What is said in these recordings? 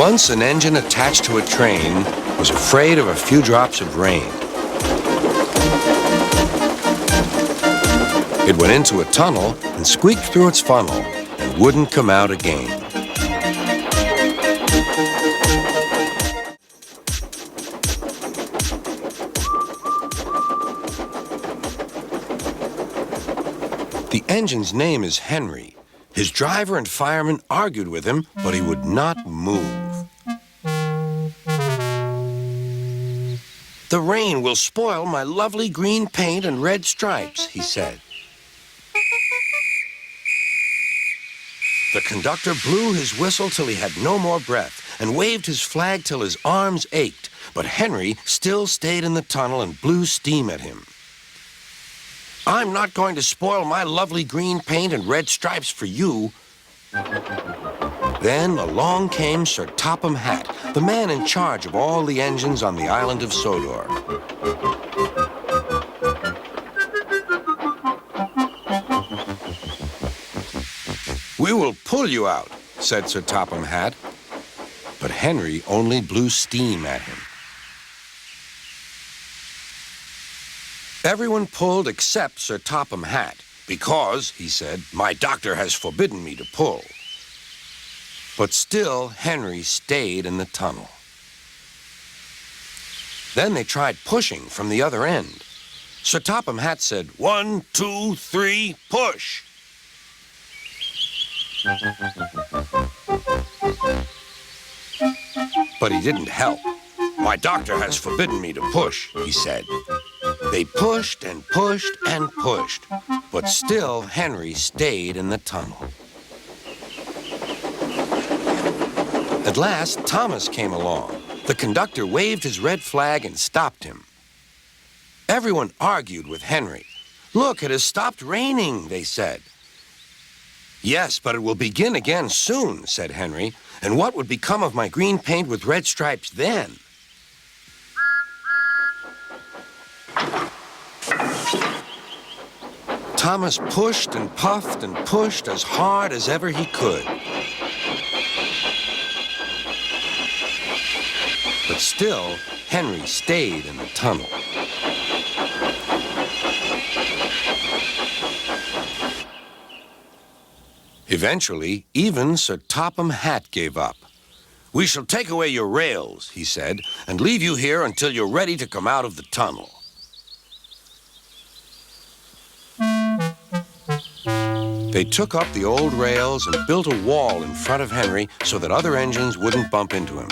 Once an engine attached to a train was afraid of a few drops of rain. It went into a tunnel and squeaked through its funnel and wouldn't come out again. The engine's name is Henry. His driver and fireman argued with him, but he would not move. "The rain will spoil my lovely green paint and red stripes," he said. The conductor blew his whistle till he had no more breath and waved his flag till his arms ached, but Henry still stayed in the tunnel and blew steam at him. "I'm not going to spoil my lovely green paint and red stripes for you." Then along came Sir Topham Hatt, the man in charge of all the engines on the island of Sodor. "We will pull you out," said Sir Topham Hatt, but Henry only blew steam at him. Everyone pulled except Sir Topham Hatt, because, he said, "my doctor has forbidden me to pull." But still, Henry stayed in the tunnel. Then they tried pushing from the other end. Sir Topham Hatt said, "1, 2, 3, push!" But he didn't help. "My doctor has forbidden me to push," he said. They pushed and pushed and pushed, but still Henry stayed in the tunnel. At last, Thomas came along. The conductor waved his red flag and stopped him. Everyone argued with Henry. "Look, it has stopped raining," they said. "Yes, but it will begin again soon," said Henry. "And what would become of my green paint with red stripes then?" Thomas pushed and puffed and pushed as hard as ever he could. But still, Henry stayed in the tunnel. Eventually, even Sir Topham Hatt gave up. "We shall take away your rails," he said, "and leave you here until you're ready to come out of the tunnel." They took up the old rails and built a wall in front of Henry so that other engines wouldn't bump into him.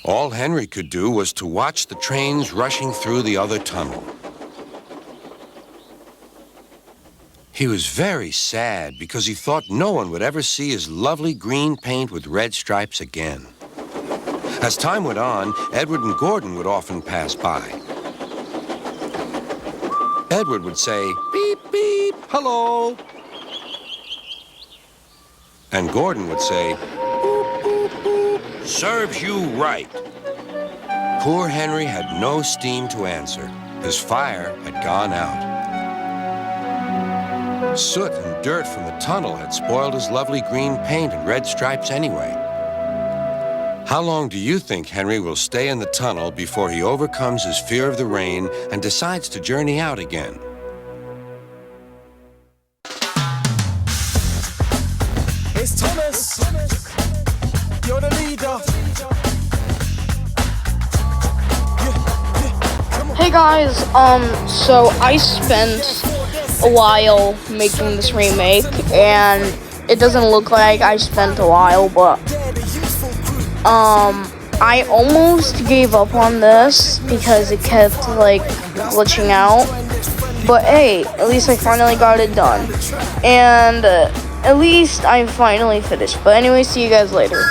All Henry could do was to watch the trains rushing through the other tunnel. He was very sad because he thought no one would ever see his lovely green paint with red stripes again. As time went on, Edward and Gordon would often pass by. Edward would say, "Beep, beep, hello." And Gordon would say, "Boop, boop, boop, serves you right." Poor Henry had no steam to answer. His fire had gone out. Soot and dirt from the tunnel had spoiled his lovely green paint and red stripes anyway. How long do you think Henry will stay in the tunnel before he overcomes his fear of the rain and decides to journey out again? It's Thomas. You're the leader. Hey guys, so I spent a while making this remake, and it doesn't look like I spent a while, but I almost gave up on this because it kept like glitching out. But hey, at least I finally got it done, and at least I finally finished. But anyway, see you guys later.